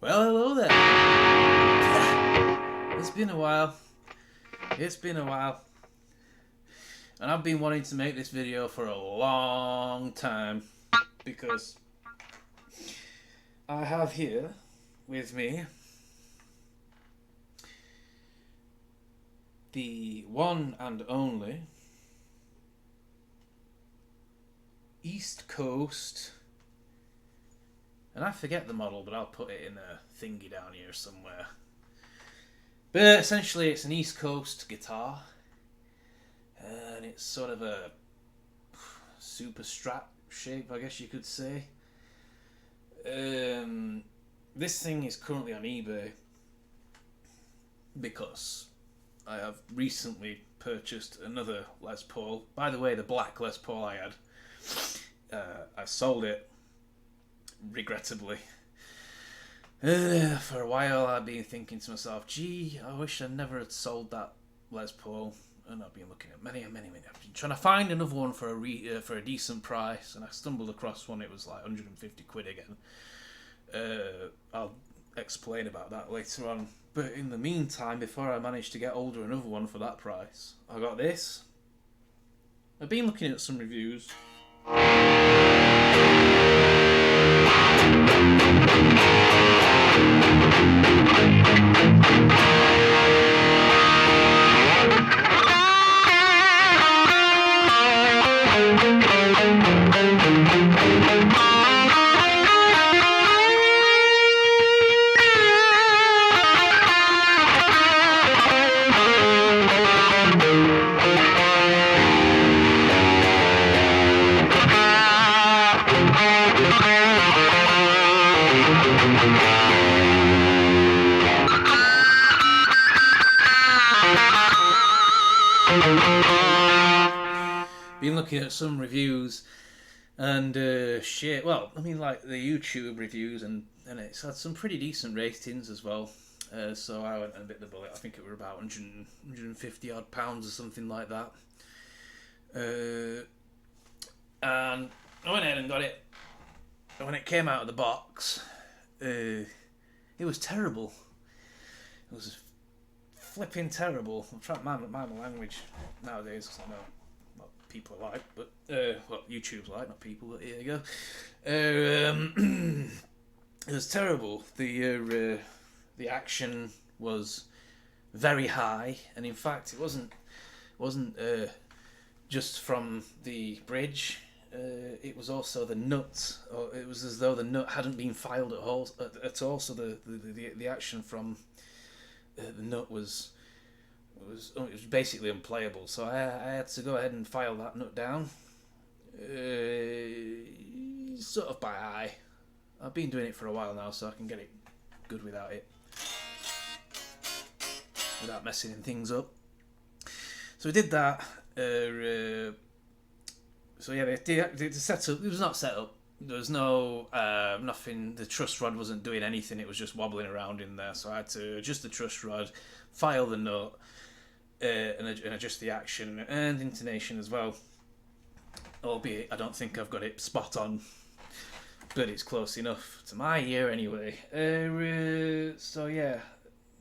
Well, hello there. It's been a while. And I've been wanting to make this video for a long time because I have here with me the one and only East Coast, and I forget the model, but I'll put it in a thingy down here somewhere. But essentially it's an East Coast guitar, and it's sort of a super strat shape, I guess you could say. This thing is currently on eBay because I have recently purchased another Les Paul. By the way, the black Les Paul I had, I sold it, regrettably. For a while I've been thinking to myself, gee, I wish I never had sold that Les Paul. And I've been looking at many. I've been trying to find another one for a decent price, and I stumbled across one. It was like 150 quid again. I'll explain about that later on. But in the meantime, before I managed to get older another one for that price, I got this. I've been looking at some reviews. Been looking at some reviews and shit. Well, I mean, like the YouTube reviews, and it's had some pretty decent ratings as well. So I went and bit the bullet. I think it were about 150 odd pounds or something like that. And I went ahead and got it. And when it came out of the box, it was terrible. It was flipping terrible. I'm trying to mind my language nowadays because I know what people are like, but what YouTube's like, not people. But here you go. It was terrible. The action was very high, and in fact, it wasn't just from the bridge. It was also the nut. Or it was as though the nut hadn't been filed at all. So the action from the nut was basically unplayable. So I had to go ahead and file that nut down, sort of by eye. I've been doing it for a while now, so I can get it good without messing things up. So we did that. So yeah, the setup, it was not set up. There was no nothing. The truss rod wasn't doing anything. It was just wobbling around in there. So I had to adjust the truss rod, file the nut, and adjust the action and intonation as well. Albeit I don't think I've got it spot on, but it's close enough to my ear anyway. So yeah,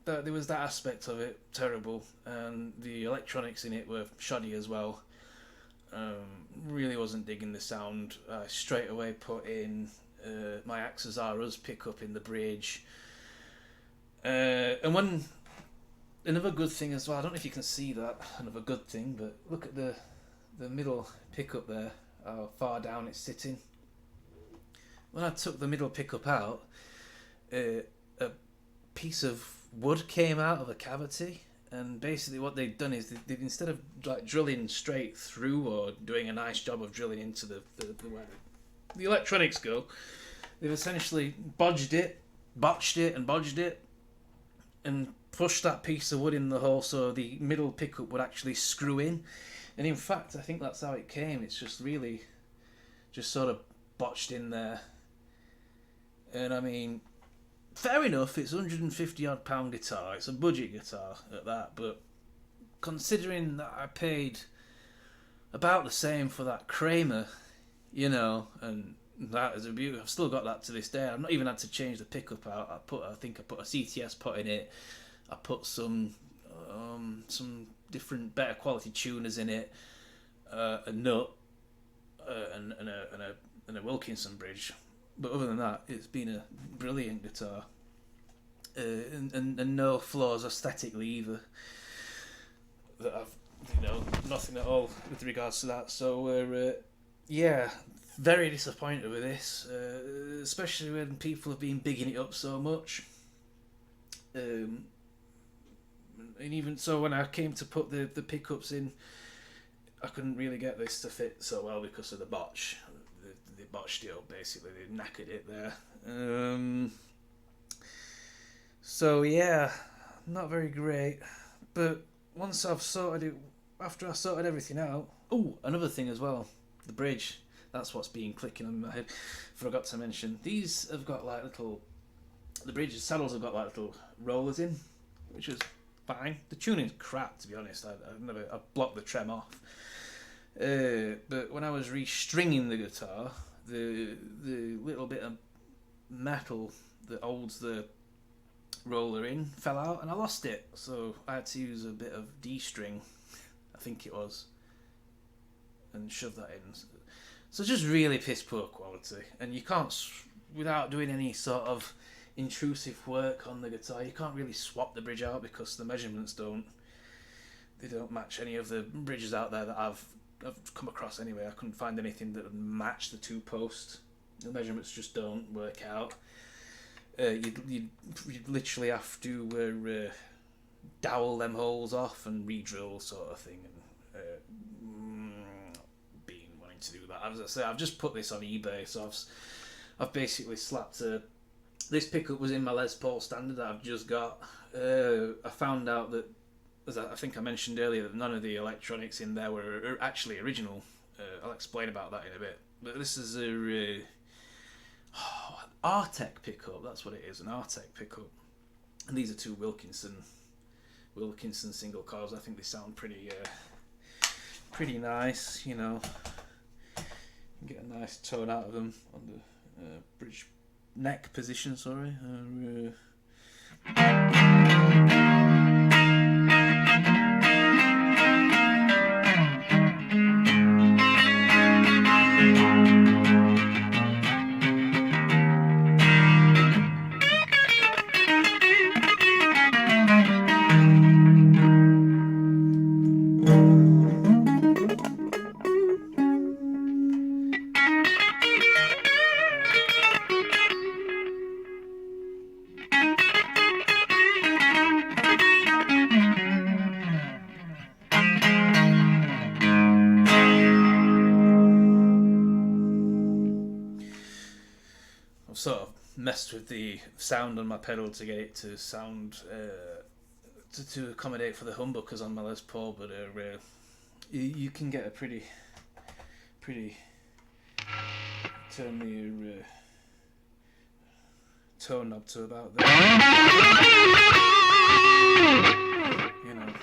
there was that aspect of it, terrible, and the electronics in it were shoddy as well. Really wasn't digging the sound. I straight away put in my Axes R Us pickup in the bridge. And one another good thing as well, I don't know if you can see that, another good thing, but look at the middle pickup there, how far down it's sitting. When I took the middle pickup out, a piece of wood came out of a cavity. And basically what they've done is they've instead of like drilling straight through or doing a nice job of drilling into the where the electronics go, they've essentially botched it and pushed that piece of wood in the hole so the middle pickup would actually screw in. And in fact, I think that's how it came. It's just really just sort of botched in there. And I mean, fair enough, it's £150 odd guitar. It's a budget guitar at that, but considering that I paid about the same for that Kramer, you know, and That is a beauty. I've still got that to this day. I've not even had to change the pickup out. I think I put a CTS pot in it. I put some different better quality tuners in it, a nut, and a Wilkinson bridge. But other than that, it's been a brilliant guitar, and no flaws aesthetically either. That I've nothing at all with regards to that. So we're yeah, very disappointed with this, especially when people have been bigging it up so much. And even so, when I came to put the pickups in, I couldn't really get this to fit so well because of the botch. They botched it up, basically. They knackered it there. So yeah, not very great. But once I've sorted it, after I sorted everything out... Oh, another thing as well. The bridge. That's what's been clicking on my head. Forgot to mention. These have got like little... The bridge saddles have got like little rollers in, which is fine. The tuning's crap, to be honest. I blocked the trem off. But when I was restringing the guitar, the little bit of metal that holds the roller in fell out and I lost it. So I had to use a bit of D-string, I think it was, and shove that in. So just really piss poor quality. And you can't, without doing any sort of intrusive work on the guitar, you can't really swap the bridge out because the measurements don't match any of the bridges out there that I've come across anyway. I couldn't find anything that would match the two posts. The measurements just don't work out. You'd literally have to dowel them holes off and re-drill sort of thing. And been wanting to do that. As I say, I've just put this on eBay, so I've basically slapped this pickup was in my Les Paul standard that I've just got. I found out that, as I think I mentioned earlier, that none of the electronics in there were actually original. I'll explain about that in a bit. But this is a Artec pickup. That's what it is, an Artec pickup. And these are two Wilkinson single coils. I think they sound pretty nice. You know, you can get a nice tone out of them on the bridge neck position. Sorry. Sort of messed with the sound on my pedal to get it to sound to accommodate for the humbuckers on my Les Paul, but you can get a pretty turn the tone knob to about there, you know.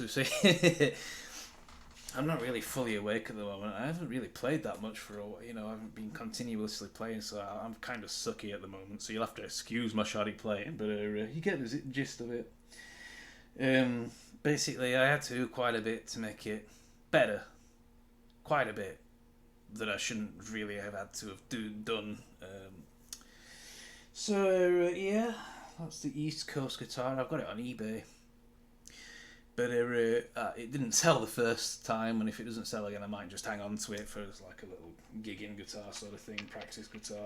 So I'm not really fully awake at the moment. I haven't really played that much for a while. You know, I haven't been continuously playing, so I'm kind of sucky at the moment. So you'll have to excuse my shoddy playing, but you get the gist of it. Basically, I had to do quite a bit to make it better. Quite a bit that I shouldn't really have had to have done. So yeah, that's the East Coast guitar. I've got it on eBay. But it didn't sell the first time, and if it doesn't sell again, I might just hang on to it for like a little gigging guitar sort of thing, practice guitar.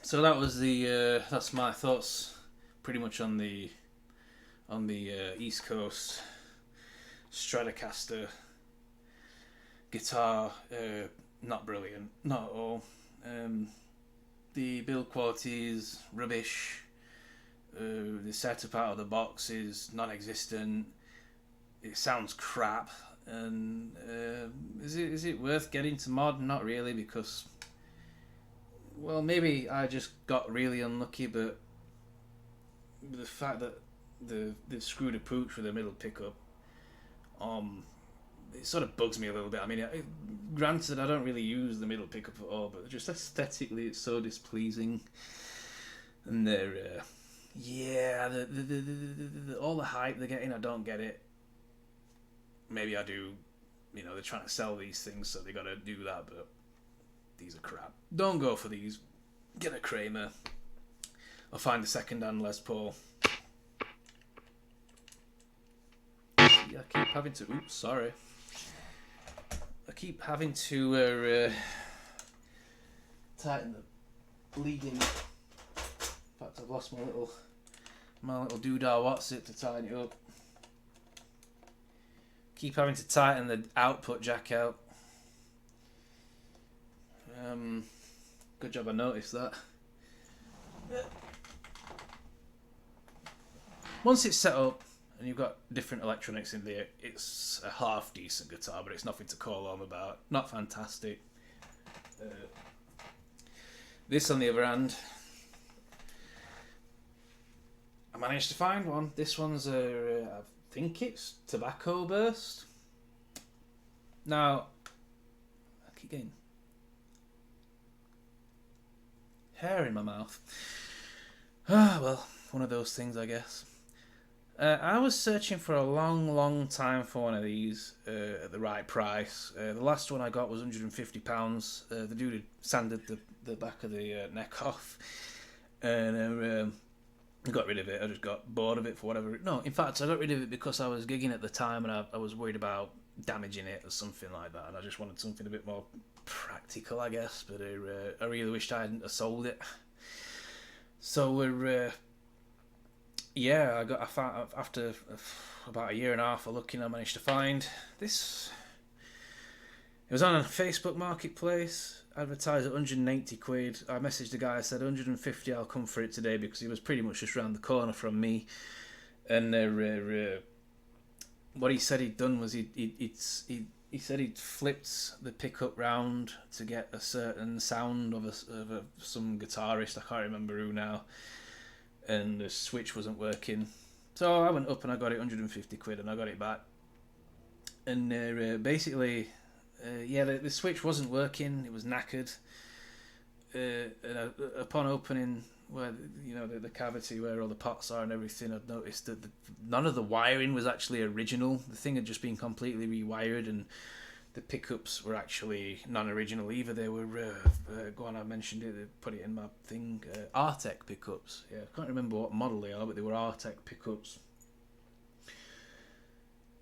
So that was that's my thoughts, pretty much on the East Coast Stratocaster guitar. Not brilliant, not at all. The build quality is rubbish. The setup out of the box is non-existent. It sounds crap. And is it worth getting to mod? Not really, because, well, maybe I just got really unlucky, but the fact that they've screwed a pooch with the middle pickup, it sort of bugs me a little bit. I mean, granted, I don't really use the middle pickup at all, but just aesthetically, it's so displeasing. And they're, all the hype they're getting, I don't get it. Maybe I do. You know, they're trying to sell these things, so they got to do that, but these are crap. Don't go for these. Get a Kramer. Or find a second-hand Les Paul. I keep having to... Oops, sorry. I keep having to tighten the bleeding... In fact, I've lost my little doodah what's it to tighten it up. Keep having to tighten the output jack out. Good job I noticed that. Once it's set up and you've got different electronics in there, it's a half decent guitar, but it's nothing to call home about. Not fantastic. This, on the other hand, I managed to find one. This one's I think it's Tobacco Burst. Now, I keep getting hair in my mouth. Ah, well, one of those things, I guess. I was searching for a long time for one of these at the right price. The last one I got was £150. The dude had sanded the back of the neck off, and I got rid of it. I just got bored of it for whatever. No, in fact, I got rid of it because I was gigging at the time, and I was worried about damaging it or something like that, and I just wanted something a bit more practical, I guess. But I really wished I hadn't sold it. So we're I found, after about a year and a half of looking, I managed to find this. It was on a Facebook Marketplace, advertised at 180 quid. I messaged the guy, I said 150, I'll come for it today, because he was pretty much just round the corner from me. And what he said he'd done was he said he'd flipped the pickup round to get a certain sound of some guitarist, I can't remember who now, and the switch wasn't working. So I went up and I got it 150 quid, and I got it back. And basically, the switch wasn't working, it was knackered. And upon opening where the cavity where all the pots are and everything, I'd noticed that none of the wiring was actually original. The thing had just been completely rewired, and the pickups were actually non-original either. They were go on, I mentioned it, they put it in my thing, Artec pickups. Yeah, I can't remember what model they are, but they were Artec pickups.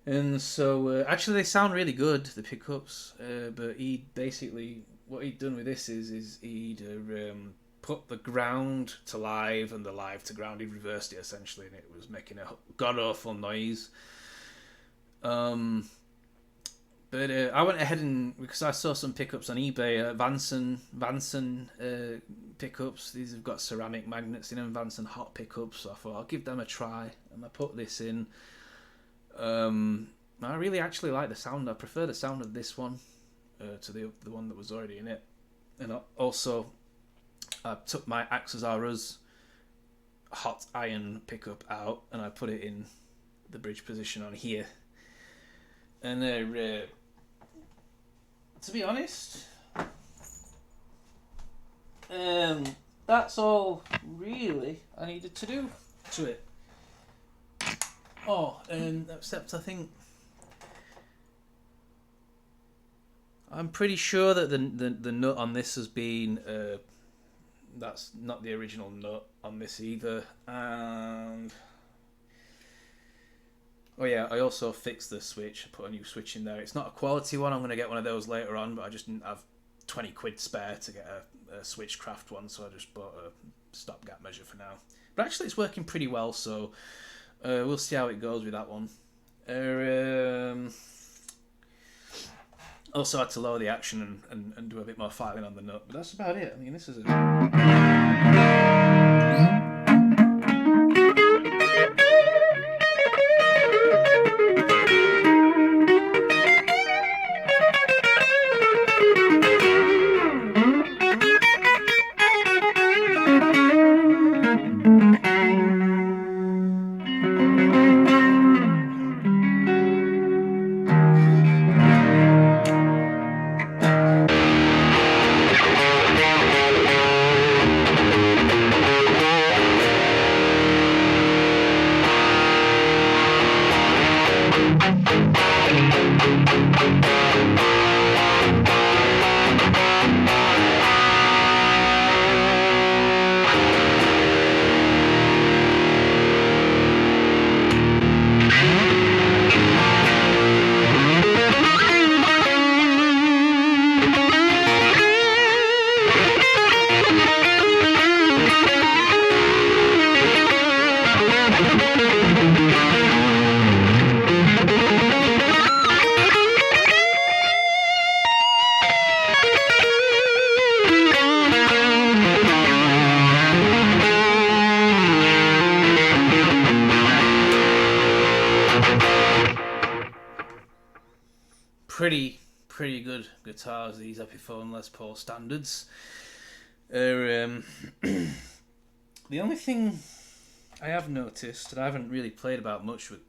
And so actually they sound really good, the pickups, but what he'd done with this is he'd put the ground to live and the live to ground. He reversed it essentially, and it was making a god awful noise. But I went ahead and, because I saw some pickups on eBay, Vanson pickups. These have got ceramic magnets in them, Vanson hot pickups. So I thought I'll give them a try, and I put this in. I really actually like the sound. I prefer the sound of this one to the one that was already in it. And also, I took my Axes R Us hot iron pickup out and I put it in the bridge position on here. And to be honest, that's all really I needed to do to it. Oh, except I think I'm pretty sure that the nut on this has been that's not the original nut on this either. And oh yeah, I also fixed the switch. I put a new switch in there. It's not a quality one. I'm going to get one of those later on, but I just didn't have 20 quid spare to get a Switchcraft one, so I just bought a stopgap measure for now. But actually it's working pretty well, so we'll see how it goes with that one. Also had to lower the action and do a bit more filing on the nut, but that's about it. I mean, this is pretty good guitars, these Epiphone Les Paul standards. The only thing I have noticed, and I haven't really played around much with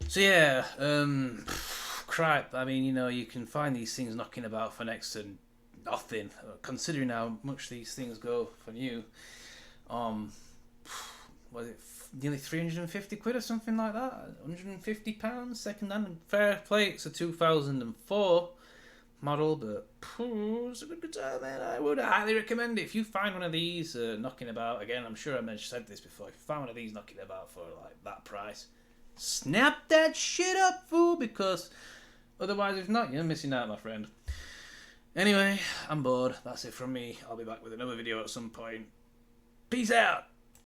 So yeah, crap. I mean, you know, you can find these things knocking about for next to nothing, considering how much these things go for new. was it nearly 350 quid or something like that? £150 second hand. Fair play, it's a 2004 model, but it's a good guitar, man. I would highly recommend it. If you find one of these knocking about, again, I'm sure I said this before, if you find one of these knocking about for like that price, snap that shit up, fool, because otherwise, if not, you're missing out, my friend. Anyway, I'm bored. That's it from me. I'll be back with another video at some point. Peace out.